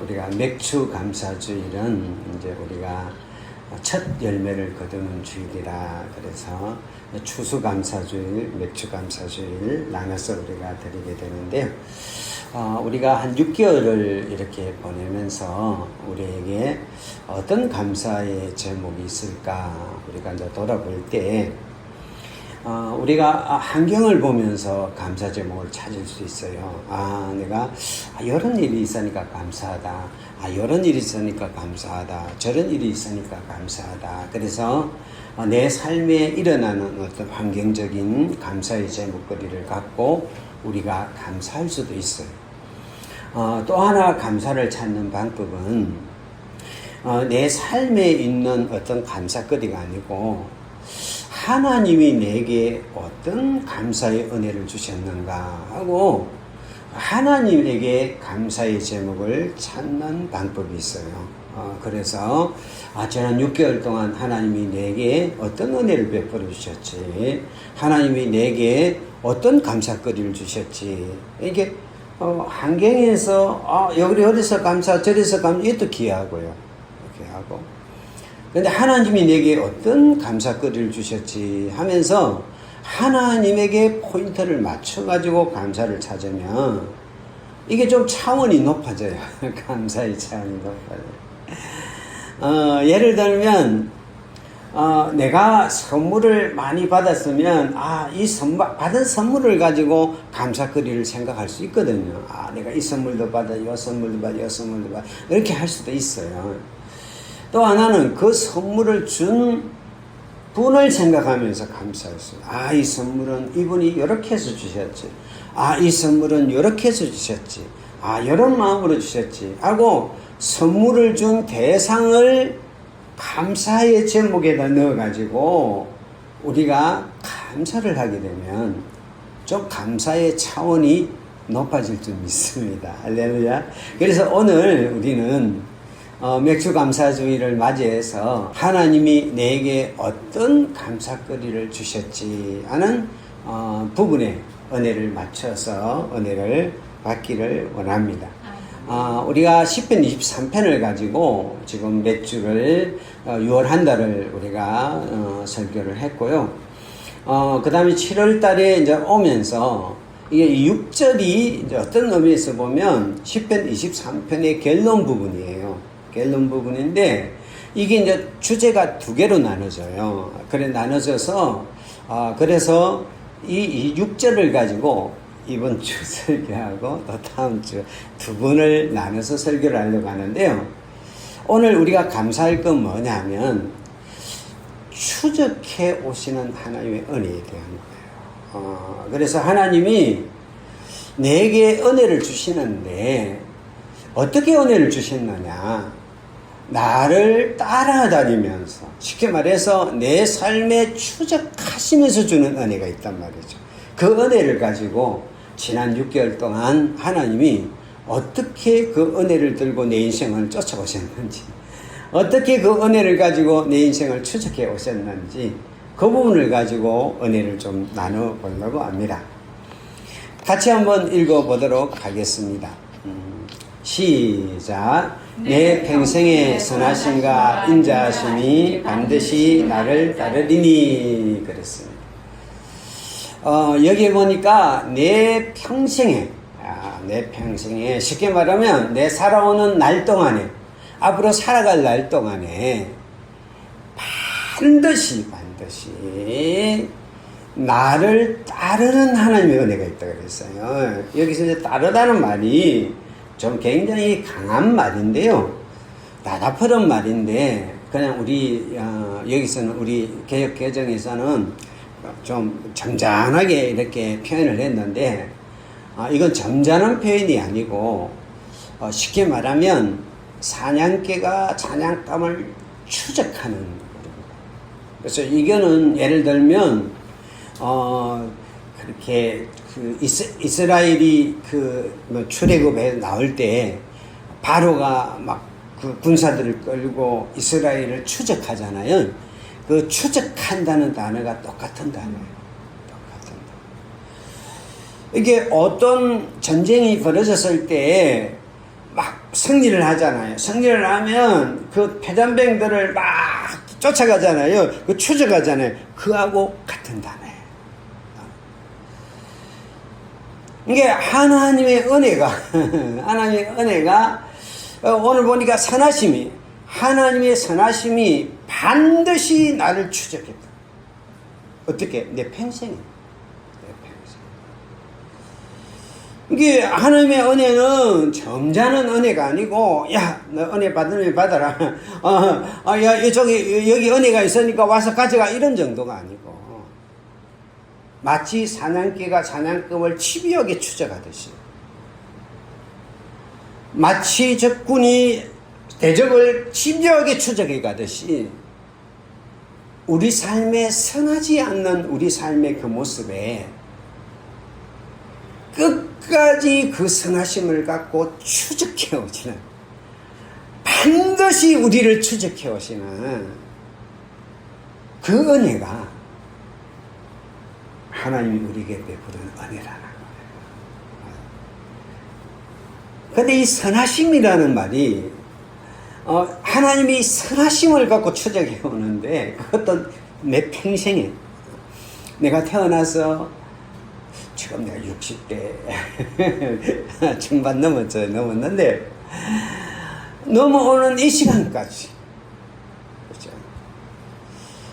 우리가 맥주 감사주일은 이제 우리가 첫 열매를 거두는 주일이라 그래서 추수 감사주일, 맥주 감사주일 나눠서 우리가 드리게 되는데요. 우리가 한 6개월을 이렇게 보내면서 우리에게 어떤 감사의 제목이 있을까 우리가 이제 돌아볼 때 우리가 환경을 보면서 감사 제목을 찾을 수 있어요. 내가 이런 일이 있으니까 감사하다. 이런 일이 있으니까 감사하다. 저런 일이 있으니까 감사하다. 그래서 내 삶에 일어나는 어떤 환경적인 감사의 제목거리를 갖고 우리가 감사할 수도 있어요. 또 하나 감사를 찾는 방법은 내 삶에 있는 어떤 감사거리가 아니고 하나님이 내게 어떤 감사의 은혜를 주셨는가 하고 하나님에게 감사의 제목을 찾는 방법이 있어요. 그래서 지난 6개월 동안 하나님이 내게 어떤 은혜를 베풀어 주셨지, 하나님이 내게 어떤 감사거리를 주셨지, 이게 환경에서 여기서 감사 저리서 감사 이것도 귀하고요. 이렇게 하고 근데 하나님이 내게 어떤 감사거리를 주셨지 하면서 하나님에게 포인트를 맞춰가지고 감사를 찾으면 이게 좀 차원이 높아져요. 감사의 차원이 높아져요. 예를 들면 내가 선물을 많이 받았으면 이 받은 선물을 가지고 감사거리를 생각할 수 있거든요. 내가 이 선물도 받아, 이 선물도 받아, 이 선물도 받아 이렇게 할 수도 있어요. 또 하나는 그 선물을 준 분을 생각하면서 감사했어요. 이 선물은 이분이 이렇게 해서 주셨지. 이 선물은 이렇게 해서 주셨지. 이런 마음으로 주셨지. 하고 선물을 준 대상을 감사의 제목에다 넣어가지고 우리가 감사를 하게 되면 좀 감사의 차원이 높아질 줄 믿습니다. 할렐루야. 그래서 오늘 우리는 맥주 감사주일을 맞이해서 하나님이 내게 어떤 감사거리를 주셨지 하는 부분에 은혜를 맞춰서 은혜를 받기를 원합니다. 우리가 10편 23편을 가지고 지금 몇 주를 6월 한 달을 우리가 설교를 했고요. 그 다음에 7월 달에 이제 오면서 이게 6절이 이제 어떤 의미에서 보면 10편 23편의 결론 부분이에요. 결론 부분인데 이게 이제 주제가 두 개로 나눠져요. 그래 나눠져서 그래서 이 6절을 가지고 이번 주 설교하고 또 다음 주 두 번을 나눠서 설교를 하려고 하는데요. 오늘 우리가 감사할 건 뭐냐면 추적해 오시는 하나님의 은혜에 대한 거예요. 그래서 하나님이 내게 은혜를 주시는데 어떻게 은혜를 주셨느냐? 나를 따라다니면서 쉽게 말해서 내 삶에 추적하시면서 주는 은혜가 있단 말이죠. 그 은혜를 가지고 지난 6개월 동안 하나님이 어떻게 그 은혜를 들고 내 인생을 쫓아오셨는지, 어떻게 그 은혜를 가지고 내 인생을 추적해 오셨는지 그 부분을 가지고 은혜를 좀 나눠보려고 합니다. 같이 한번 읽어보도록 하겠습니다. 시작. 내 평생의 선하심과 인자하심이 반드시 나를 따르리니 그랬습니다. 여기 보니까 내 평생에 쉽게 말하면 내 살아오는 날 동안에 앞으로 살아갈 날 동안에 반드시 나를 따르는 하나님의 은혜가 있다 그랬어요. 여기서 이제 따르다는 말이 좀 굉장히 강한 말인데요. 나다퍼런 말인데 그냥 우리 여기서는 우리 개역 개정에서는 좀 점잖하게 이렇게 표현을 했는데 이건 점잖은 표현이 아니고 쉽게 말하면 사냥개가 사냥감을 추적하는 겁니다. 그래서 이거는 예를 들면 그렇게 이스라엘이 출애굽에 나올 때 바로가 막 그 군사들을 끌고 이스라엘을 추적하잖아요. 그 추적한다는 단어가 똑같은 단어예요. 이게 어떤 전쟁이 벌어졌을 때 막 승리를 하잖아요. 승리를 하면 그 패잔병들을 막 쫓아가잖아요. 그 추적하잖아요. 그하고 같은 단어예요. 이게 하나님의 은혜가 하나님의 은혜가 오늘 보니까 선하심이 하나님의 선하심이 반드시 나를 추적했다. 어떻게? 내 평생에. 이게 하나님의 은혜는 점잖은 은혜가 아니고, 야, 너 은혜 받으면 받아라. 야, 여기 은혜가 있으니까 와서 가져가. 이런 정도가 아니고, 마치 사냥개가 사냥감을 집요하게 추적하듯이, 마치 적군이 대적을 집요하게 추적해 가듯이, 우리 삶에 선하지 않는 우리 삶의 그 모습에 끝까지 그 선하심을 갖고 추적해 오시는, 반드시 우리를 추적해 오시는 그 은혜가 하나님이 우리에게 베푸는 은혜라는 거예요. 그런데 이 선하심이라는 말이 하나님이 선하심을 갖고 추적해 오는데, 그것도 내 평생에 내가 태어나서 지금 내가 60대 중반 넘었는데 넘어오는 이 시간까지, 그렇죠?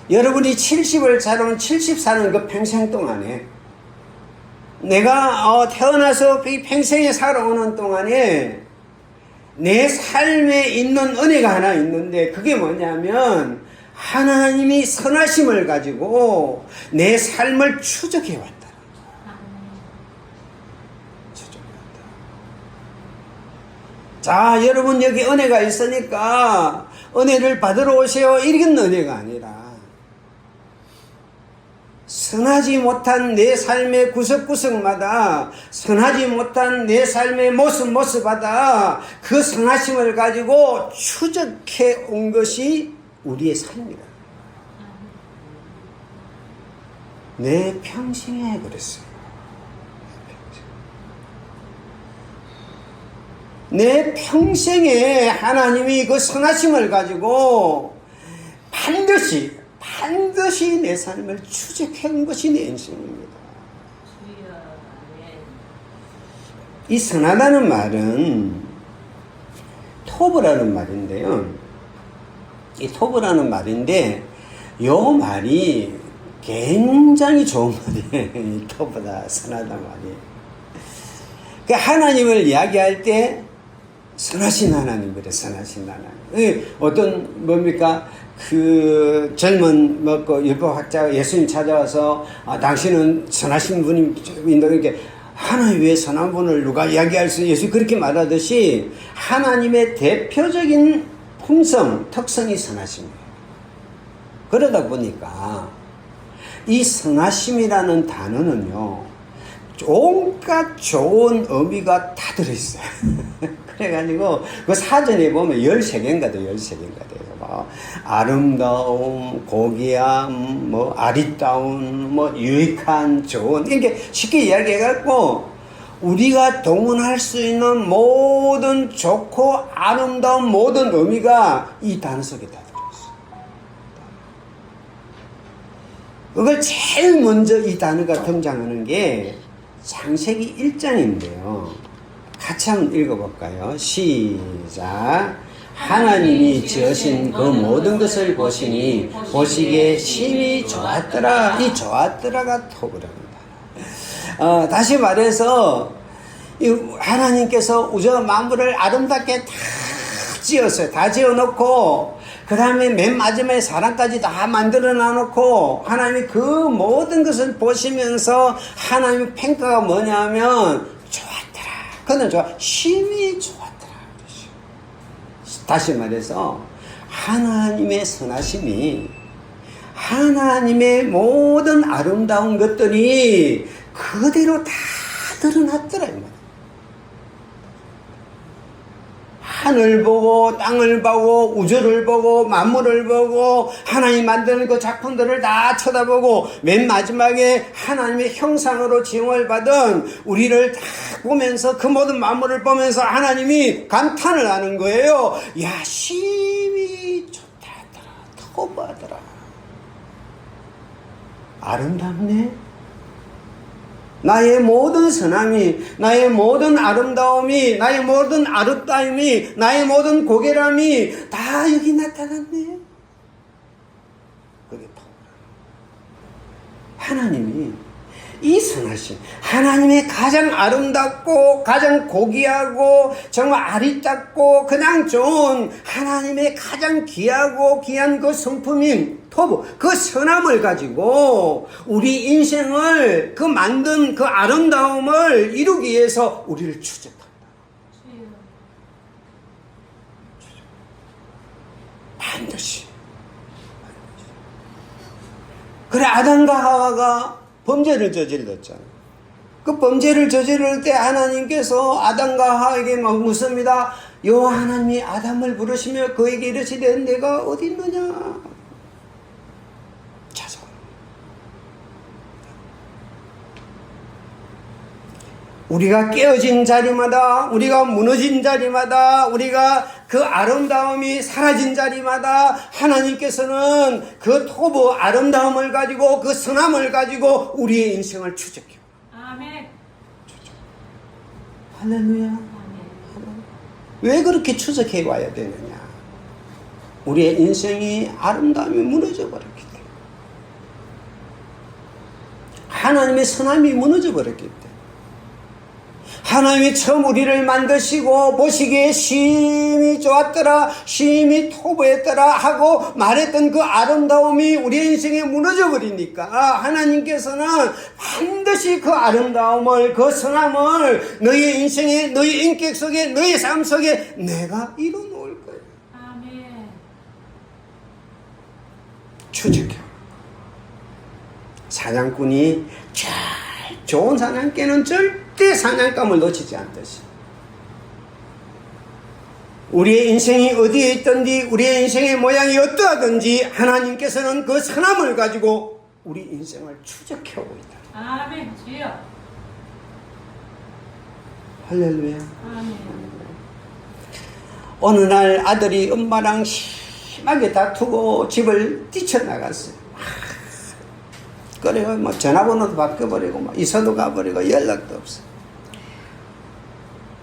여러분이 70을 살아온 70 사는 그 평생 동안에, 내가 태어나서 그 평생에 살아오는 동안에 내 삶에 있는 은혜가 하나 있는데, 그게 뭐냐면 하나님이 선하심을 가지고 내 삶을 추적해 왔다. 자, 여러분 여기 은혜가 있으니까 은혜를 받으러 오세요, 이런 은혜가 아니라, 선하지 못한 내 삶의 구석구석마다, 선하지 못한 내 삶의 모습마다 그 선하심을 가지고 추적해 온 것이 우리의 삶이다. 내 평생에 그랬어요. 내 평생에 하나님이 그 선하심을 가지고 반드시 내 삶을 추적해 온 것이 내 인생입니다. 이 선하다는 말은 토브라는 말인데요. 이 토브라는 말인데, 요 말이 굉장히 좋은 말이에요. 이 토브다, 선하다 말이. 그 하나님을 이야기할 때 선하신 하나님, 그래, 선하신 하나님. 어떤 뭡니까? 그 젊은 율법학자가 예수님 찾아와서 당신은 선하신 분인데, 이렇게 하나님 외에 선한 분을 누가 이야기할 수, 예수님 그렇게 말하듯이 하나님의 대표적인 품성, 특성이 선하심이에요. 그러다 보니까 이 선하심이라는 단어는요, 온갖 좋은 의미가 다 들어있어요. 그래가지고 그 사전에 보면 13개인가 돼요. 13개인가 돼요. 뭐 아름다움, 고귀함, 뭐 아리따운, 뭐 유익한, 좋은, 이렇게 쉽게 이야기해갖고 우리가 동원할 수 있는 모든 좋고 아름다운 모든 의미가 이 단어 속에 다 들어있어요. 그걸 제일 먼저 이 단어가 등장하는 게 창세기 1장인데요. 같이 한번 읽어볼까요? 시작. 하나님이 지으신 그 모든 것을 보시니 보시기에 심히 좋았더라. 이 좋았더라가 토브랍니다. 다시 말해서 하나님께서 우주 만물을 아름답게 다 지었어요. 다 지어놓고 그 다음에 맨 마지막에 사람까지 다 만들어 놔놓고 하나님이 그 모든 것을 보시면서 하나님의 평가가 뭐냐면 좋았더라. 그는 심히 좋았더라. 다시 말해서 하나님의 선하심이, 하나님의 모든 아름다운 것들이 그대로 다 드러났더라. 하늘 보고 땅을 보고 우주를 보고 만물을 보고 하나님 만드는 그 작품들을 다 쳐다보고 맨 마지막에 하나님의 형상으로 지음을 받은 우리를 다 보면서 그 모든 만물을 보면서 하나님이 감탄을 하는 거예요. 야, 심히 좋다 하더라. 터부하더라. 아름답네. 나의 모든 선함이, 나의 모든 아름다움이, 나의 모든 아름다움이, 나의 모든 고결함이 다 여기 나타났네. 그게 하나님이 이 선하신 하나님의 가장 아름답고 가장 고귀하고 정말 아리따고 그냥 좋은 하나님의 가장 귀하고 귀한 그 성품인 토부, 그 선함을 가지고 우리 인생을 그 만든 그 아름다움을 이루기 위해서 우리를 추적한다. 반드시. 그래, 아담과 하와가 범죄를 저질렀잖아요. 그 범죄를 저지를 때 하나님께서 아담과 하와에게 묻습니다. 여호와 하나님이 아담을 부르시며 그에게 이르시되 내가 어디 있느냐? 찾아. 우리가 깨어진 자리마다, 우리가 무너진 자리마다, 우리가 그 아름다움이 사라진 자리마다 하나님께서는 그 토부 아름다움을 가지고 그 선함을 가지고 우리의 인생을 추적해요. 아멘. 추적. 할렐루야. 아멘. 왜 그렇게 추적해 와야 되느냐? 우리의 인생이 아름다움이 무너져 버렸기 때문에. 하나님의 선함이 무너져 버렸기 때문에. 하나님이 처음 우리를 만드시고 보시기에 심히 좋았더라, 심히 토부했더라 하고 말했던 그 아름다움이 우리의 인생에 무너져 버리니까 하나님께서는 반드시 그 아름다움을, 그 선함을 너의 인생에, 너의 인격 속에, 너의 삶 속에 내가 이뤄놓을 거예요. 아멘. 추적해. 사냥꾼이 잘 좋은 사냥개는 절대 사냥감을 놓치지 않듯이 우리의 인생이 어디에 있든지 우리의 인생의 모양이 어떠하든지 하나님께서는 그 선함을 가지고 우리 인생을 추적해오고 있다. 아멘. 주여. 할렐루야. 아멘. 어느 날 아들이 엄마랑 심하게 다투고 집을 뛰쳐나갔어요. 그래요. 뭐 전화번호도 바꿔버리고 막 이사도 가버리고 연락도 없어.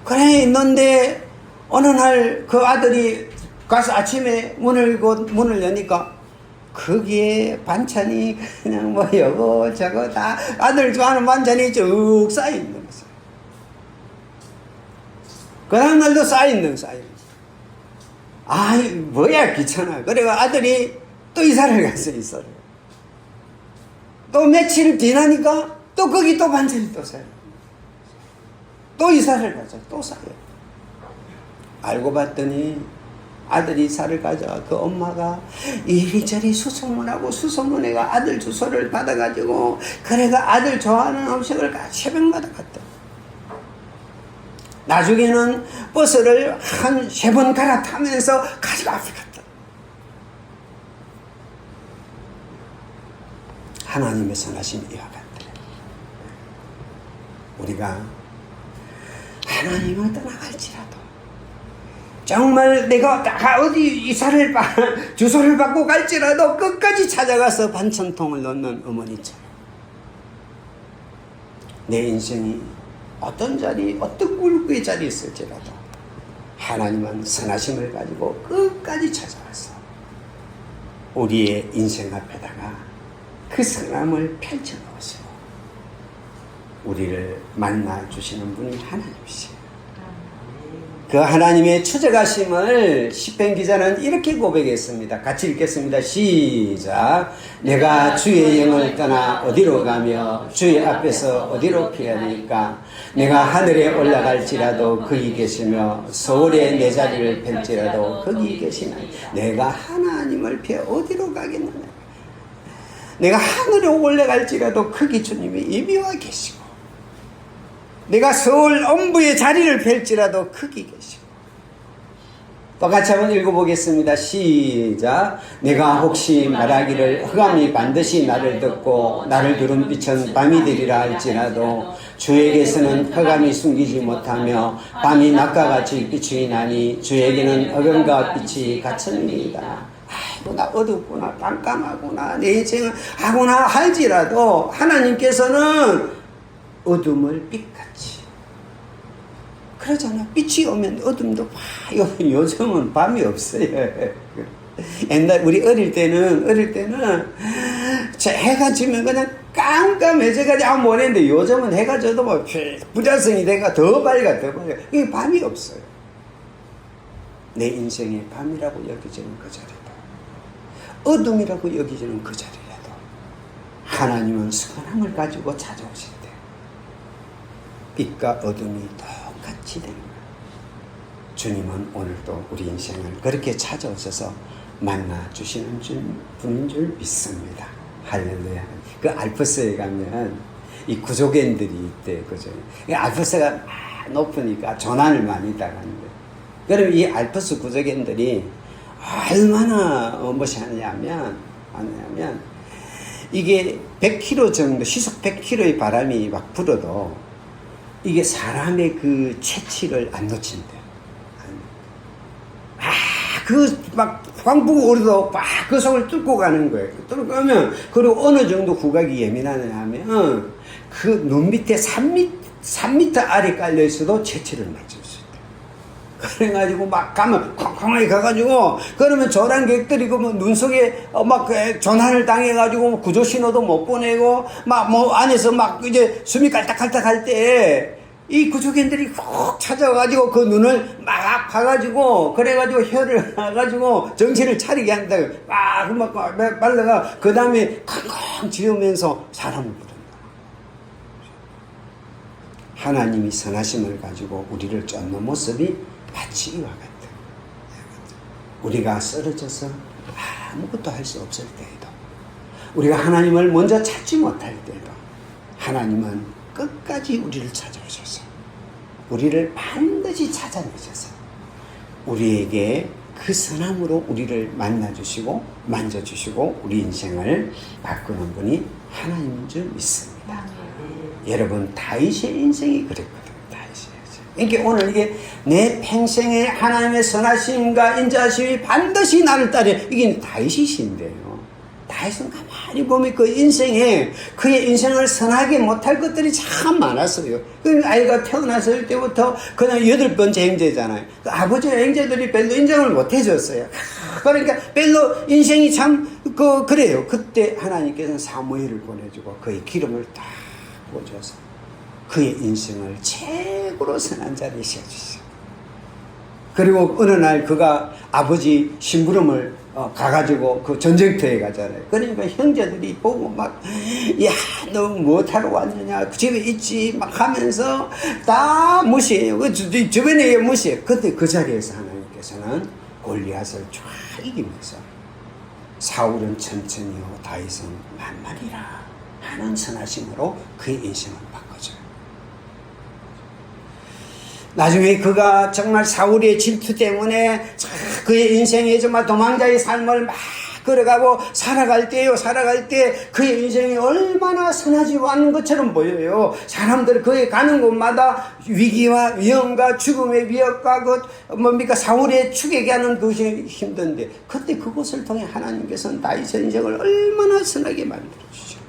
그래 있는데 어느 날 그 아들이 가서 아침에 문을 여니까 거기에 반찬이 그냥 뭐 이거 저거 다 아들 좋아하는 반찬이 쭉 쌓여 있는 거죠. 그 다음날도 쌓여 있는. 아, 뭐야 귀찮아. 그래 아들이 또 이사를 갔어요. 이사를. 또 며칠 지나니까 또 거기 또 반찬이 또 쌓여요. 또 이사를 가자. 또 쌓여요. 알고 봤더니 아들이 이사를 가자 그 엄마가 이리저리 수소문하고 수소문해가 아들 주소를 받아가지고 그래가 아들 좋아하는 음식을 새벽마다 갔다. 나중에는 버스를 한 3번 갈아타면서 가지고 앞에 갔다. 하나님의 선하신 이와 같더라. 우리가 하나님을 떠나갈지라도 정말 내가 어디 주소를 받고 갈지라도 끝까지 찾아가서 반찬통을 넣는 어머니처럼 내 인생이 어떤 자리, 어떤 굴구의 자리에 있을지라도 하나님은 선하심을 가지고 끝까지 찾아와서 우리의 인생 앞에다가 그 선함을 펼쳐 놓으시고 우리를 만나 주시는 분이 하나님이시에요. 그 하나님의 추적하심을 시편 기자는 이렇게 고백했습니다. 같이 읽겠습니다. 시작. 내가 주의 영을 떠나 어디로 가며 주의 앞에서 어디로 피하니까 내가 하늘에 올라갈지라도 거기 계시며 서울에 내 자리를 펼지라도 거기 계시나니 내가 하나님을 피해 어디로 가겠느냐. 내가 하늘에 올라갈지라도 거기 주님이 이미와 계시고 내가 서울 엄부의 자리를 펼지라도 거기 계시고 똑같이 한번 읽어보겠습니다. 시작. 내가 혹시 말하기를 흑암이 반드시 나를 덮고 나를 두른 빛은 밤이 되리라 할지라도 주에게서는 흑암이 숨기지 못하며 밤이 낮과 같이 빛이 나니 주에게는 어둠과 빛이 같으니이다. 아이고 나 어둡구나 깜깜하구나 내 인생을 하구나 할지라도 하나님께서는 어둠을 빛같이 그러잖아. 빛이 오면 어둠도 막 요즘은 밤이 없어요. 옛날 우리 어릴 때는 해가 지면 그냥 깜깜해져가지고 아무 못 했는데 요즘은 해가 져도 뭐 부자성이 돼가 더 밝아. 이게 밤이 없어요. 내 인생의 밤이라고 여기지는 그 자리다. 어둠이라고 여기지는 그 자리라도 하나님은 선함을 가지고 찾아오신대. 빛과 어둠이 똑같이 되는 거예요. 주님은 오늘도 우리 인생을 그렇게 찾아오셔서 만나주시는 분인 줄 믿습니다. 할렐루야. 그 알프스에 가면 이 구조견들이 있대. 그죠? 알프스가 높으니까 조난을 많이 당하는데. 그럼 이 알프스 구조견들이 얼마나 무엇이 하냐면 이게 100km 정도, 시속 100km의 바람이 막 불어도 이게 사람의 그 채취를 안 놓친대. 막 광풍 오르도 막 그 속을 뚫고 가는 거예요. 뚫고 가면, 그리고 어느 정도 후각이 예민하냐 하면, 그 눈 밑에 3m 아래 깔려 있어도 채취를 맞출 수 있다. 그래가지고 막 가면, 쾅쾅하게 가가지고, 그러면 조랑객들이 그 눈 속에 막 전환을 당해가지고 구조신호도 못 보내고, 막 뭐 안에서 막 이제 숨이 깔딱깔딱 할 때, 이 구조견들이 훅 찾아와가지고 그 눈을 막 파가지고 그래가지고 혀를 놔가지고 정신을 차리게 한다. 막 발라가 그 다음에 쾅쾅 지으면서 사람을 부른다. 하나님이 선하심을 가지고 우리를 쫓는 모습이 마치 이와 같다. 우리가 쓰러져서 아무것도 할 수 없을 때에도, 우리가 하나님을 먼저 찾지 못할 때에도 하나님은 끝까지 우리를 찾아오셔서 우리를 반드시 찾아내셔서 우리에게 그 선함으로 우리를 만나주시고 만져주시고 우리 인생을 바꾸는 분이 하나님인 줄 믿습니다. 여러분, 다윗의 인생이 그랬거든요. 그러니까 오늘 이게 내 평생에 하나님의 선하심과 인자하심이 반드시 나를 따르, 이게 다윗이신데요. 다윗은 가만히 보면 그 인생에, 그의 인생을 선하게 못할 것들이 참 많았어요. 그 아이가 태어났을 때부터 그냥 8번째 형제잖아요. 그 아버지의 형제들이 별로 인정을 못 해줬어요. 그러니까 별로 인생이 참 그래요. 그때 하나님께서는 사무엘을 보내주고 그의 기름을 딱 부어줘서 그의 인생을 최고로 선한 자리에 세워주셨어요. 그리고 어느 날 그가 아버지 심부름을 가가지고 그 전쟁터에 가잖아요. 그러니까 형제들이 보고 막, 야, 너 뭐하러 왔느냐, 집에 있지, 막 하면서 다 무시해요. 주변에 무시해요. 그때 그 자리에서 하나님께서는 골리앗을 쫙 이기면서 사울은 천천히요, 다윗은 만만이라 하는 선하심으로 그의 인생을 바꿔줘요. 나중에 그가 정말 사울의 질투 때문에 그의 인생에 정말 도망자의 삶을 막 걸어가고 살아갈 때 그의 인생이 얼마나 선하지 않은 것처럼 보여요. 사람들 그의 가는 곳마다 위기와 위험과 죽음의 위협과 사울의 추격이 하는 그것이 힘든데, 그때 그것을 통해 하나님께서는 다윗의 인생을 얼마나 선하게 만들어주셔.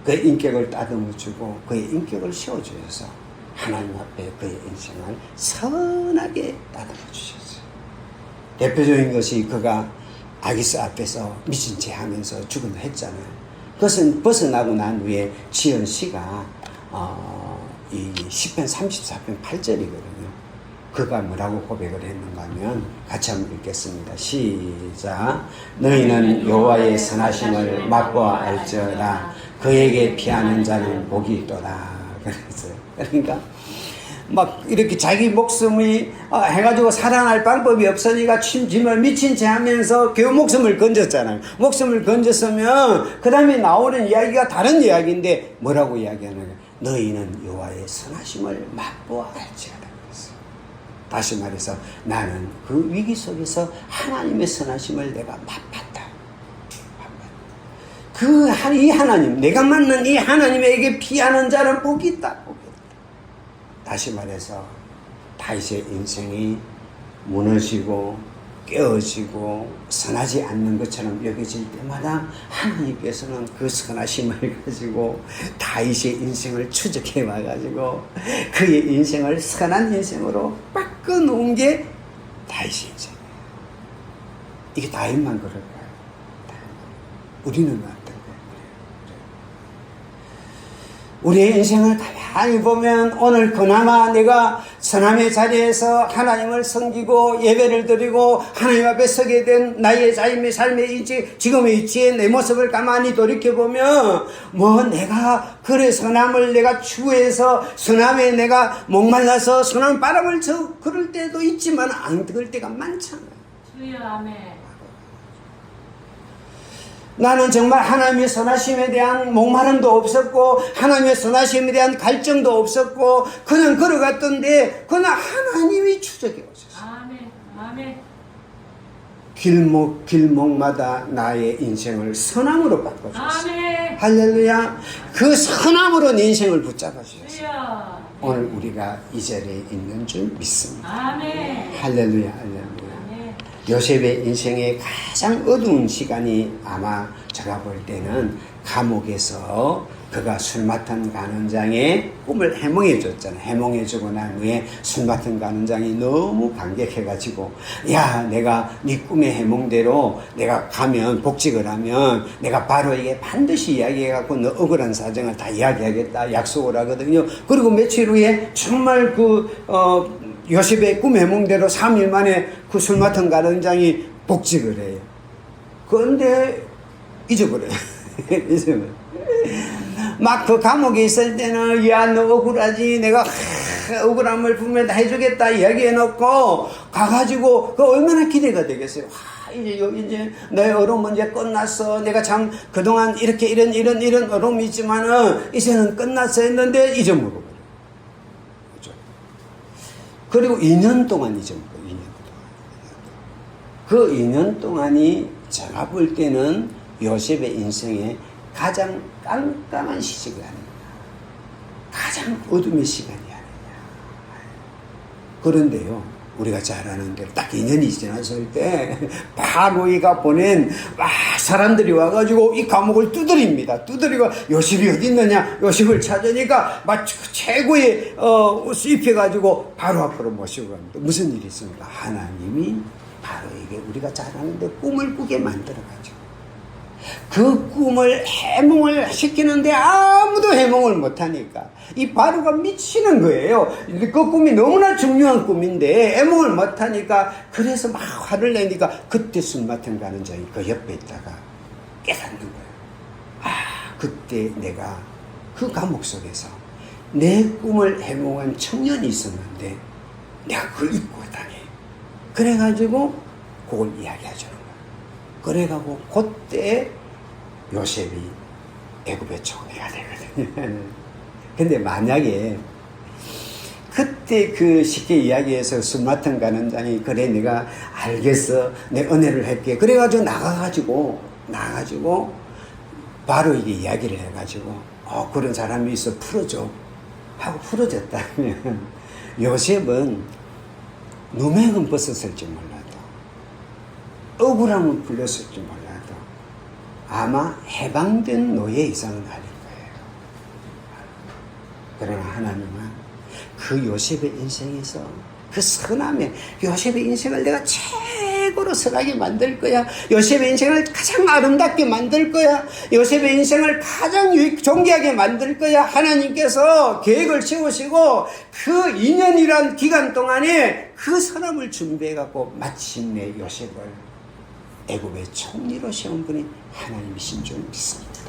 그의 인격을 다듬어주고 그의 인격을 세워주셔서 하나님 앞에 그의 인생을 선하게 다듬어 주셨어요. 대표적인 것이 그가 아기스 앞에서 미친 채 하면서 죽음을 했잖아요. 그것은 벗어나고 난 후에 지은 시가 이 시편 34편 8절이거든요. 그가 뭐라고 고백을 했는가 하면 같이 한번 읽겠습니다. 시작. 너희는 여호와의 선하심을 맛보아 알지어다. 그에게 피하는 자는 복이 있도다. 그랬어요. 그러니까 막 이렇게 자기 목숨이 해가지고 살아날 방법이 없으니까 짐을 미친 채 하면서 겨우 목숨을 건졌잖아요. 목숨을 건졌으면 그 다음에 나오는 이야기가 다른 이야기인데 뭐라고 이야기하느냐, 너희는 여호와의 선하심을 맛보아 알지어다. 다시 말해서 나는 그 위기 속에서 하나님의 선하심을 내가 맛봤다. 이 하나님, 내가 만난 이 하나님에게 피하는 자는 복이 있다. 복이 있다. 다시 말해서 다윗의 인생이 무너지고 깨어지고 선하지 않는 것처럼 여겨질 때마다 하나님께서는 그 선하심을 가지고 다윗의 인생을 추적해 와가지고 그의 인생을 선한 인생으로 바꿔놓은 게 다윗의 인생이에요. 이게 다윗만 그럴까요? 우리는 어떨까요? 우리의 인생을 가만히 보면 오늘 그나마 내가 선함의 자리에서 하나님을 섬기고 예배를 드리고 하나님 앞에 서게 된 나의 삶의 위치, 지금의 위치에 내 모습을 가만히 돌이켜보면 뭐 내가 그래 선함을 내가 추구해서 선함에 내가 목말라서 선한 바람을 그럴 때도 있지만 안 그럴 때가 많잖아요. 주여 아멘. 나는 정말 하나님의 선하심에 대한 목마름도 없었고 하나님의 선하심에 대한 갈증도 없었고 그냥 걸어갔던데 그냥 하나님이 추적해 오셨어요. 아멘. 아멘. 길목마다 나의 인생을 선함으로 바꿔주셨어요. 아멘. 할렐루야. 그 선함으로 내 인생을 붙잡아 주셨어요. 주여. 오늘 우리가 이 자리에 있는 줄 믿습니다. 아멘. 할렐루야. 할렐루야. 아멘. 요셉의 인생의 가장 어두운 시간이 아마 제가 볼 때는 감옥에서 그가 술 맡은 간원장의 꿈을 해몽해 줬잖아요. 해몽해 주고 난 후에 술 맡은 간원장이 너무 감격해가지고 야 내가 네 꿈의 해몽대로 내가 가면 복직을 하면 내가 바로 이게 반드시 이야기해갖고 너 억울한 사정을 다 이야기하겠다 약속을 하거든요. 그리고 며칠 후에 정말 요셉의 꿈 해몽대로 3일 만에 그 술 맡은 간원장이 복직을 해요. 그런데 잊어버려요. 잊어버려요. 막 그 감옥에 있을 때는 야 너 억울하지 내가 억울함을 분명히 다 해주겠다 이야기해놓고 가가지고 그 얼마나 기대가 되겠어요. 이제 너의 어려움은 이제 끝났어. 내가 참 그동안 이렇게 이런 어려움이 있지만은 이제는 끝났어 했는데 잊어먹어버려. 그죠? 그리고 2년 동안 잊어먹어요. 2년 동안. 그 2년 동안이 제가 볼 때는 요셉의 인생에 가장 깜깜한 시기가 아닌가. 가장 어둠의 시간이 아니냐. 그런데요, 우리가 잘 아는 대로 딱 2년이 지났을 때 바로 이가 보낸 사람들이 와가지고 이 감옥을 두드립니다. 두드리고 요셉이 어디 있느냐? 요셉을 찾으니까 막 최고의 수입해가지고 바로 앞으로 모시고 갑니다. 무슨 일이 있습니까? 하나님이 바로 이게 우리가 잘 아는데 꿈을 꾸게 만들어가지고 그 꿈을 해몽을 시키는데 아무도 해몽을 못하니까 이 바로가 미치는 거예요. 그 꿈이 너무나 중요한 꿈인데 해몽을 못하니까 그래서 막 화를 내니까 그때 술 맡은 간원장이 그 옆에 있다가 깨닫는 거예요. 그때 내가 그 감옥 속에서 내 꿈을 해몽한 청년이 있었는데 내가 그걸 잊고 당해. 그래가지고 그걸 이야기해주는 거예요. 그래가고 그때 요셉이 애굽의 총리가 되거든요. 근데 만약에 그때 그 쉽게 이야기해서 술 맡은 간원장이 그래 내가 알겠어 내 은혜를 할게 그래가지고 나가가지고 바로 이게 이야기를 해가지고 그런 사람이 있어 풀어줘 하고 풀어줬다면 요셉은 누명은 벗었을지 몰라도 억울함은 풀렸을지 몰라도 아마 해방된 노예 이상은 아닐 거예요. 그러나 하나님은 그 요셉의 인생에서 그 선함에 요셉의 인생을 내가 최고로 선하게 만들 거야. 요셉의 인생을 가장 아름답게 만들 거야. 요셉의 인생을 가장 존귀하게 만들 거야. 하나님께서 계획을 세우시고 그 2년이란 기간 동안에 그 선함을 준비해갖고 마침내 요셉을 애굽의 총리로 세운 분이 하나님이신 줄 믿습니다.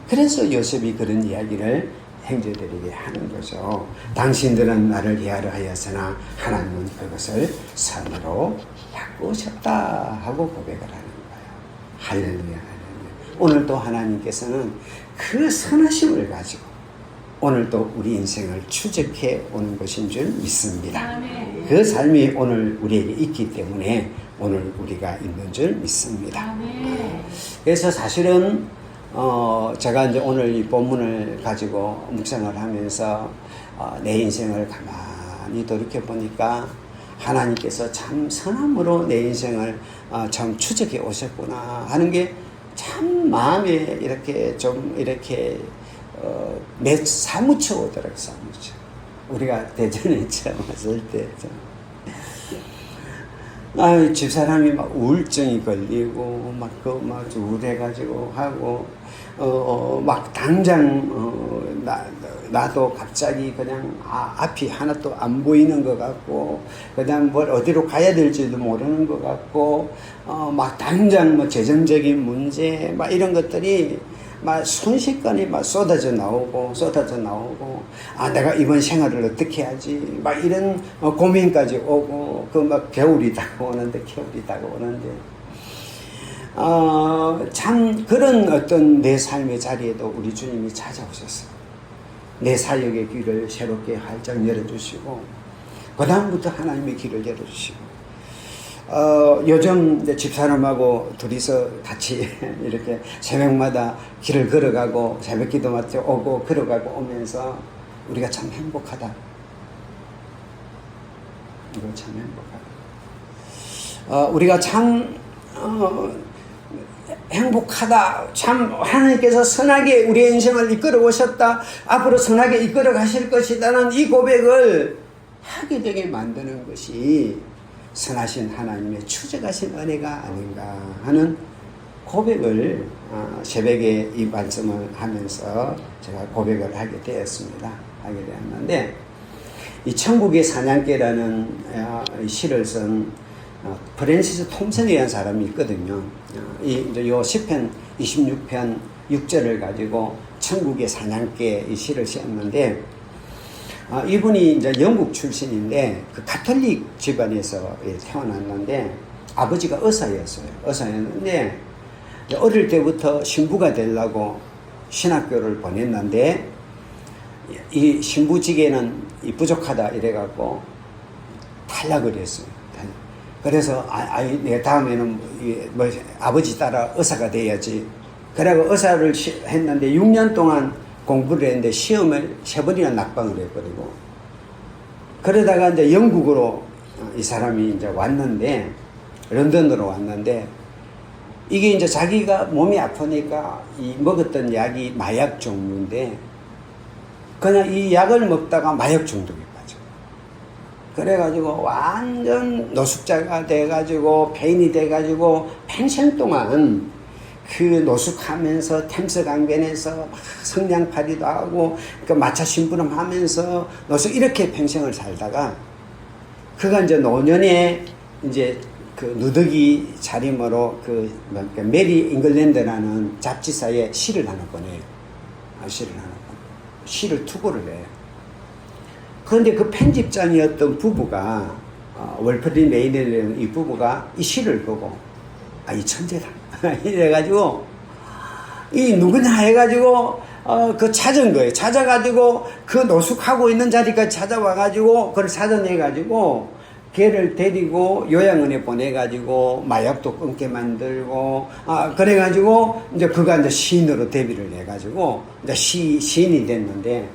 그래서 요셉이 그런 이야기를 형제들에게 하는 거죠. 당신들은 나를 해하려 하였으나 하나님은 그것을 선으로 바꾸셨다 하고 고백을 하는 거예요. 할렐루야, 할렐루야. 오늘도 하나님께서는 그 선하심을 가지고 오늘도 우리 인생을 추적해 오는 것인 줄 믿습니다. 아멘. 그 삶이 오늘 우리에게 있기 때문에 오늘 우리가 있는 줄 믿습니다. 아멘. 그래서 사실은 제가 이제 오늘 이 본문을 가지고 묵상을 하면서 내 인생을 가만히 돌이켜 보니까 하나님께서 참 선함으로 내 인생을 참 추적해 오셨구나 하는 게 참 마음에 이렇게 좀 이렇게 사무쳐 오더라고요. 사무쳐. 우리가 대전에 처음 왔을 때 집사람이 막 우울증이 걸리고 막 우울해가지고 하고 막 당장 나도 갑자기 그냥 앞이 하나도 안 보이는 것 같고 그냥 뭘 어디로 가야 될지도 모르는 것 같고 막 당장 뭐 재정적인 문제 막 이런 것들이 막 순식간에 막 쏟아져 나오고 내가 이번 생활을 어떻게 하지 막 이런 고민까지 오고 그 막 겨울이 다가오는데 참 그런 어떤 내 삶의 자리에도 우리 주님이 찾아오셨어요. 내 사역의 길을 새롭게 활짝 열어주시고 그 다음부터 하나님의 길을 열어주시고 요즘 이제 집사람하고 둘이서 같이 이렇게 새벽마다 길을 걸어가고 새벽 기도 맞춰 오고 걸어가고 오면서 우리가 참 행복하다. 이거 참 행복하다. 우리가 참 행복하다. 참 하나님께서 선하게 우리의 인생을 이끌어 오셨다. 앞으로 선하게 이끌어 가실 것이다는 이 고백을 하게 되게 만드는 것이 선하신 하나님의 추적하신 은혜가 아닌가 하는 고백을 새벽에 이 말씀을 하면서 제가 고백을 하게 되었습니다. 하게 되었는데 이 천국의 사냥개라는 시를 쓴 프랜시스 톰슨이라는 사람이 있거든요. 이제 요 시편 26편 6절을 가지고 천국의 사냥개 이 시를 썼는데 이분이 이제 영국 출신인데 그 가톨릭 집안에서 태어났는데 아버지가 의사였는데 어릴 때부터 신부가 되려고 신학교를 보냈는데 이 신부직에는 부족하다 이래갖고 탈락을 했어요. 그래서 내 다음에는 뭐 아버지 따라 의사가 돼야지. 그래고 의사를 했는데 6년 동안 공부를 했는데 시험을 3번이나 낙방을 해버리고 그러다가 이제 영국으로 이 사람이 이제 왔는데 런던으로 왔는데 이게 이제 자기가 몸이 아프니까 이 먹었던 약이 마약 종류인데 그냥 이 약을 먹다가 마약 중독에 빠져. 그래가지고 완전 노숙자가 돼가지고 폐인이 돼가지고 평생 동안 그 노숙하면서 템스 강변에서 막 성냥팔이도 하고 그 마차 심부름 하면서 노숙 이렇게 평생을 살다가 그가 이제 노년에 이제 그 누더기 차림으로 그 메리 잉글랜드라는 잡지사에 시를 하나 보내요. 시를 투고를 해요. 그런데 그 편집장이었던 부부가 월프린 메이넬이라는 이 부부가 이 시를 보고 이 천재다 이래가지고 이 누구냐 해가지고 그 찾은 거예요. 찾아가지고 그 노숙하고 있는 자리까지 찾아와가지고 그걸 찾아내가지고 걔를 데리고 요양원에 보내가지고 마약도 끊게 만들고 그래가지고 이제 그가 이제 시인으로 데뷔를 해가지고 이제 시인이 됐는데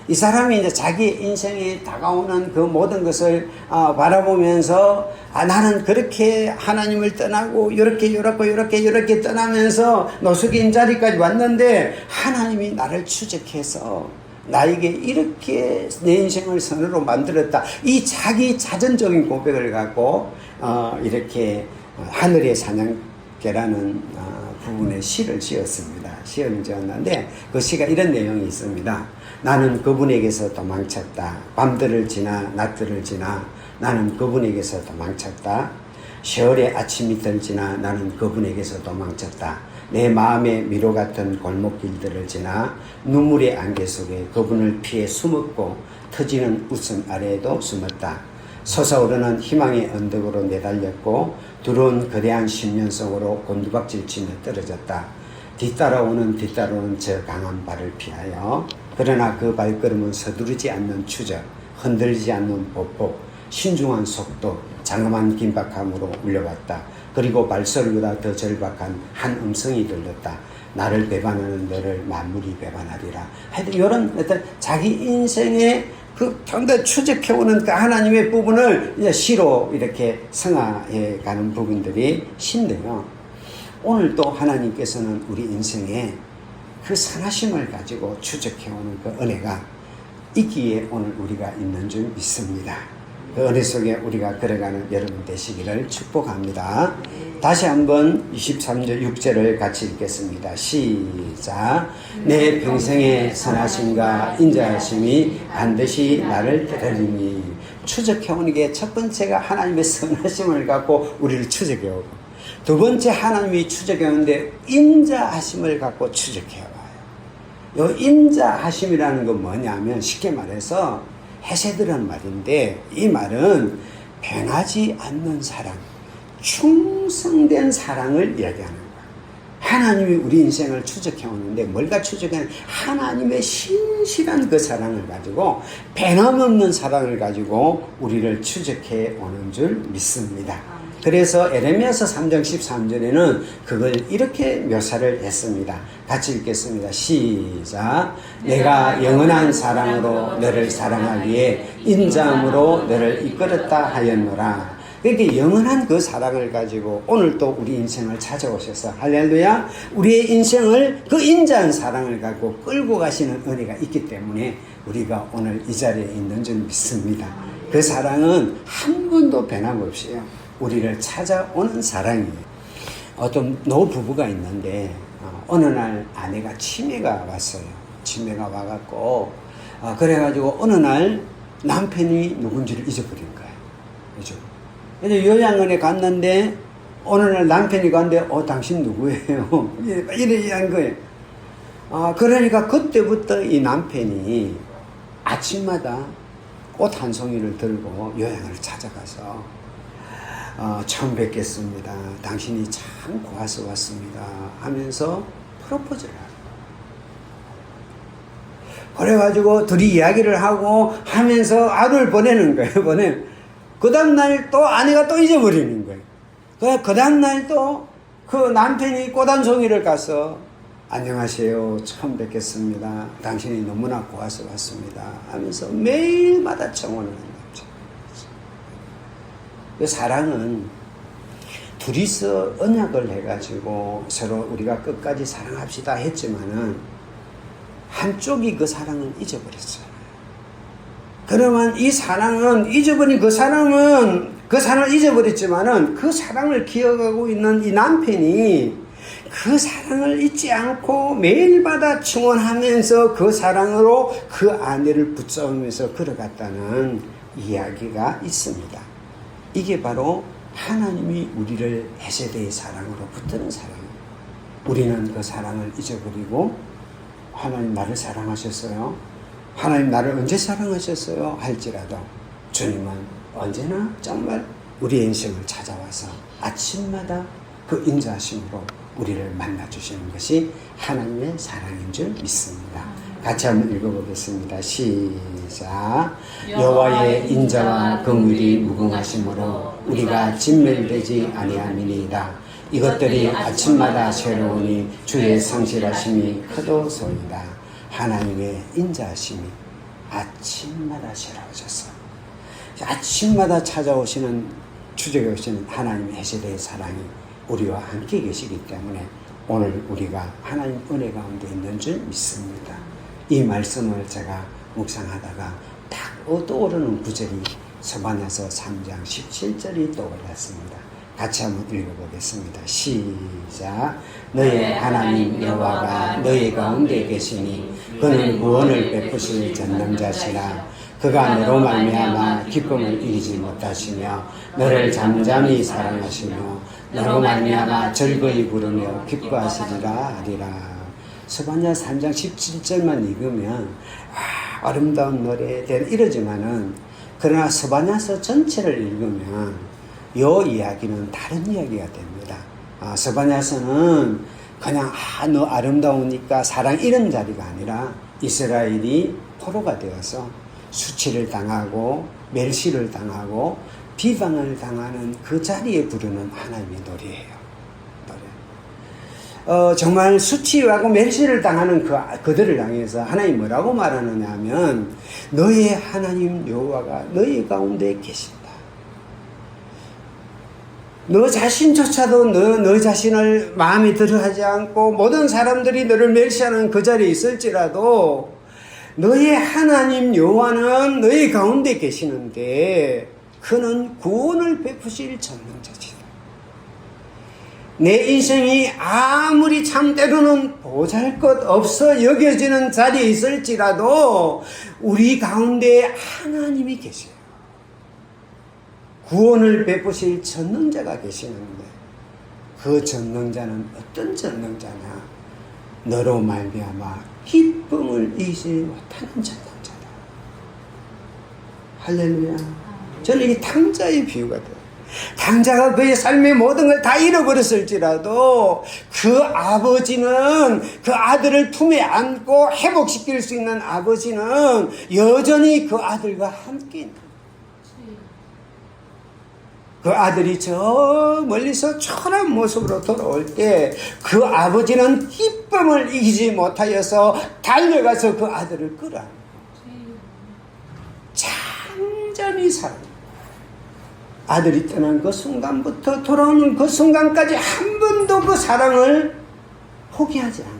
이 사람이 이제 자기 인생에 다가오는 그 모든 것을 바라보면서 나는 그렇게 하나님을 떠나고 이렇게 떠나면서 노숙인 자리까지 왔는데 하나님이 나를 추적해서 나에게 이렇게 내 인생을 선으로 만들었다. 이 자기 자전적인 고백을 갖고 이렇게 하늘의 사냥개라는 부분의 시를 지었습니다. 시를 지었는데 그 시가 이런 내용이 있습니다. 나는 그분에게서 도망쳤다. 밤들을 지나 낮들을 지나 나는 그분에게서 도망쳤다. 세월의 아침이 들지나 나는 그분에게서 도망쳤다. 내 마음의 미로 같은 골목길들을 지나 눈물의 안개 속에 그분을 피해 숨었고 터지는 웃음 아래에도 숨었다. 솟아오르는 희망의 언덕으로 내달렸고 두려운 거대한 신면 속으로 곤두박질 치며 떨어졌다. 뒤따라오는 저 강한 발을 피하여 그러나 그 발걸음은 서두르지 않는 추적, 흔들리지 않는 보폭, 신중한 속도, 장엄한 긴박함으로 울려왔다. 그리고 발소리보다 더 절박한 한 음성이 들렸다. 나를 배반하는 너를 만물이 배반하리라. 하여튼 이런 어떤 자기 인생의 그 상당히 추적해오는 그 하나님의 부분을 이제 시로 이렇게 성화해 가는 부분들이 신데요. 오늘 또 하나님께서는 우리 인생에 그 선하심을 가지고 추적해오는 그 은혜가 있기에 오늘 우리가 있는 줄 믿습니다. 그 은혜 속에 우리가 걸어가는 여러분 되시기를 축복합니다. 다시 한번 23절 6절을 같이 읽겠습니다. 시작. 내 평생의 선하심과 인자하심이 반드시 나를 따르리니. 추적해오는 게 첫 번째가 하나님의 선하심을 갖고 우리를 추적해오고, 두 번째 하나님이 추적해오는데 인자하심을 갖고 추적해와요. 이 인자하심이라는 건 뭐냐면 쉽게 말해서 헤세드라는 말인데, 이 말은 변하지 않는 사랑, 충성된 사랑을 이야기하는 거예요. 하나님이 우리 인생을 추적해 오는데 뭘가 추적하는 하나님의 신실한 그 사랑을 가지고, 변함없는 사랑을 가지고 우리를 추적해 오는 줄 믿습니다. 그래서 에레미야서 3장 13절에는 그걸 이렇게 묘사를 했습니다. 같이 읽겠습니다. 시작. 내가 영원한 사랑으로 너를 사랑하기에 인자함으로 너를 이끌었다 하였노라. 그렇게 영원한 그 사랑을 가지고 오늘 또 우리 인생을 찾아오셔서 할렐루야, 우리의 인생을 그 인자한 사랑을 갖고 끌고 가시는 은혜가 있기 때문에 우리가 오늘 이 자리에 있는 줄 믿습니다. 그 사랑은 한 번도 변함없이요, 우리를 찾아오는 사랑이에요. 어떤 노부부가 있는데 어느 날 아내가 치매가 왔어요. 치매가 와갖고 그래가지고 어느 날 남편이 누군지를 잊어버린 거예요. 그죠? 그래서 요양원에 갔는데 어느 날 남편이 갔는데 당신 누구예요? 이래 한 거예요. 그러니까 그때부터 이 남편이 아침마다 꽃 한 송이를 들고 요양원을 찾아가서 처음 뵙겠습니다. 당신이 참 고와서 왔습니다. 하면서 프로포즈를 하고, 그래가지고 둘이 이야기를 하고 하면서 하루를 보내는 거예요. 그 다음날 또 아내가 또 잊어버리는 거예요. 그 다음날 또 그 남편이 꽃 한 송이를 가서 안녕하세요. 처음 뵙겠습니다. 당신이 너무나 고와서 왔습니다. 하면서 매일마다 청혼을 합니다. 그 사랑은 둘이서 언약을 해가지고 서로 우리가 끝까지 사랑합시다 했지만은 한쪽이 그 사랑을 잊어버렸어요. 그러면 이 사랑은 잊어버린 그 사랑을 잊어버렸지만은 그 사랑을 기억하고 있는 이 남편이 그 사랑을 잊지 않고 매일마다 충원하면서 그 사랑으로 그 아내를 붙잡으면서 걸어갔다는 이야기가 있습니다. 이게 바로 하나님이 우리를 헤세드의 사랑으로 붙드는 사랑이에요. 우리는 그 사랑을 잊어버리고 하나님 나를 사랑하셨어요? 하나님 나를 언제 사랑하셨어요? 할지라도 주님은 언제나 정말 우리의 인생을 찾아와서 아침마다 그 인자하심으로 우리를 만나주시는 것이 하나님의 사랑인 줄 믿습니다. 같이 한번 읽어보겠습니다. 시작. 여호와의 인자와 긍휼이 무궁하심으로 우리가 진멸되지 아니함이니이다. 이것들이 아침마다 새로우니 주의 성실하심이 크도소이다. 하나님의 인자하심이 아침마다 새로워졌어. 아침마다 찾아오시는 추적해 오시는 하나님의 헤세드의 사랑이 우리와 함께 계시기 때문에 오늘 우리가 하나님 은혜 가운데 있는 줄 믿습니다. 이 말씀을 제가 묵상하다가 딱 떠오르는 구절이 스바냐서 3장 17절이 떠올랐습니다. 같이 한번 읽어보겠습니다. 시작. 너의 하나님 여호와가 너희 가운데 계시니 그는 구원을 베푸실 전능자시라. 그가 너로 말미암아 기쁨을 이기지 못하시며 너를 잠잠히 사랑하시며 너로 말미암아 즐거이 부르며 기뻐하시리라 하리라. 스바냐 3장 17절만 읽으면 아름다운 노래 이러지만은, 그러나 스바냐서 전체를 읽으면 이 이야기는 다른 이야기가 됩니다. 스바냐서는 그냥 너 아름다우니까 사랑 이런 자리가 아니라 이스라엘이 포로가 되어서 수치를 당하고 멸시를 당하고 비방을 당하는 그 자리에 부르는 하나님의 노래예요. 노래. 정말 수치하고 멸시를 당하는 그들을 향해서 하나님 뭐라고 말하느냐 하면 너의 하나님 여호와가 너희 가운데 계신다. 너 자신조차도 너 자신을 마음에 들어하지 않고 모든 사람들이 너를 멸시하는 그 자리에 있을지라도 너의 하나님 여호와는 너희 가운데 계시는데 그는 구원을 베푸실 전능자시다. 내 인생이 아무리 참때로는 보잘것없어 여겨지는 자리에 있을지라도 우리 가운데 하나님이 계세요. 구원을 베푸실 전능자가 계시는데 그 전능자는 어떤 전능자냐? 너로 말미암아 기쁨을 이기지 못하는 전능자다. 할렐루야. 저는 이 탕자의 비유가 돼요. 탕자가 그의 삶의 모든 걸 다 잃어버렸을지라도 그 아버지는 그 아들을 품에 안고 회복시킬 수 있는 아버지는 여전히 그 아들과 함께 있는 거예요. 그 아들이 저 멀리서 초라한 모습으로 돌아올 때 그 아버지는 기쁨을 이기지 못하여서 달려가서 그 아들을 끌어안고 잠잠히 살아. 아들이 떠난 그 순간부터 돌아오는 그 순간까지 한 번도 그 사랑을 포기하지 않고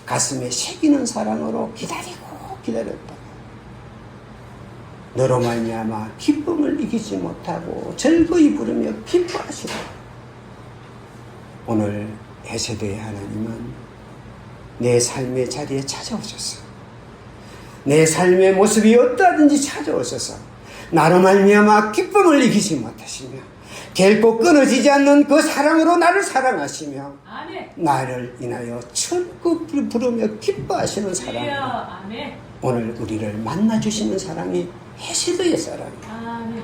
가슴에 새기는 사랑으로 기다렸다. 너로 말미암아 기쁨을 이기지 못하고 즐거이 부르며 기뻐하시라. 오늘 헤세드의 하나님은 내 삶의 자리에 찾아오셔서 내 삶의 모습이 어떠하든지 찾아오셔서 나로 말미암아 기쁨을 이기지 못하시며 결코 끊어지지 않는 그 사랑으로 나를 사랑하시며 아멘. 나를 인하여 철구 부르며 기뻐하시는 사랑으로 아멘. 오늘 우리를 만나주시는 사랑이 헤세드의 사랑이에요. 아멘.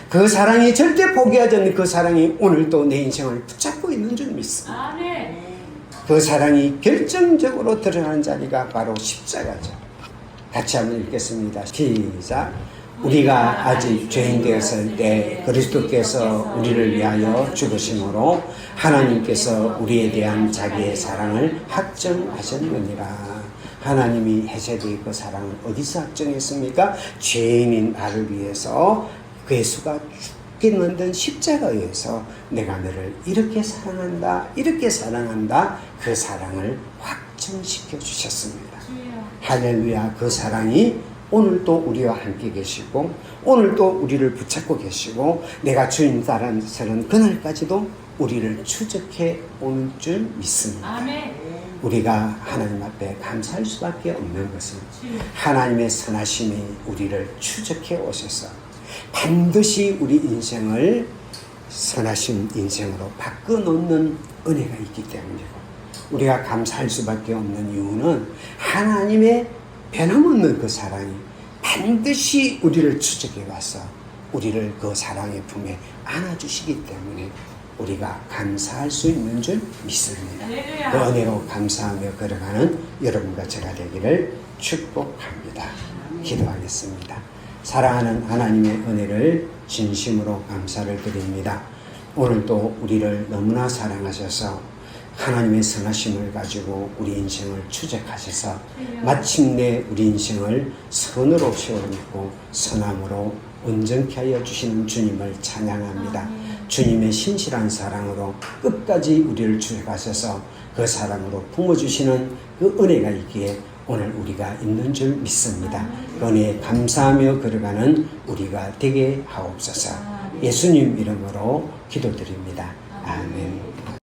그 사랑이 절대 포기하지 않는 그 사랑이 오늘도 내 인생을 붙잡고 있는 줄 믿습니다. 아멘. 그 사랑이 결정적으로 드러나는 자리가 바로 십자가죠. 같이 한번 읽겠습니다. 시작. 우리가 아직 죄인 되었을 때 그리스도께서 우리를 위하여 죽으심으로 하나님께서 우리에 대한 자기의 사랑을 확정하셨느니라. 하나님이 헤세드의 그 사랑을 어디서 확정했습니까? 죄인인 나를 위해서 예수가 죽게 만든 십자가에서 내가 너를 이렇게 사랑한다, 이렇게 사랑한다, 그 사랑을 확정시켜 주셨습니다. 할렐루야. 그 사랑이 오늘도 우리와 함께 계시고 오늘도 우리를 붙잡고 계시고 내가 주인 따라서는 그날까지도 우리를 추적해 오는 줄 믿습니다. 아멘. 우리가 하나님 앞에 감사할 수밖에 없는 것은 하나님의 선하심이 우리를 추적해 오셔서 반드시 우리 인생을 선하신 인생으로 바꿔놓는 은혜가 있기 때문이고 우리가 감사할 수밖에 없는 이유는 하나님의 변함없는 그 사랑이 반드시 우리를 추적해 와서 우리를 그 사랑의 품에 안아주시기 때문에 우리가 감사할 수 있는 줄 믿습니다. 그 은혜로 감사하며 걸어가는 여러분과 제가 되기를 축복합니다. 기도하겠습니다. 사랑하는 하나님의 은혜를 진심으로 감사를 드립니다. 오늘도 우리를 너무나 사랑하셔서 하나님의 선하심을 가지고 우리 인생을 추적하셔서 마침내 우리 인생을 선으로 세워놓고 선함으로 온전케 하여 주시는 주님을 찬양합니다. 주님의 신실한 사랑으로 끝까지 우리를 추적하셔서 그 사랑으로 품어주시는 그 은혜가 있기에 오늘 우리가 있는 줄 믿습니다. 그 은혜에 감사하며 걸어가는 우리가 되게 하옵소서. 예수님 이름으로 기도드립니다. 아멘.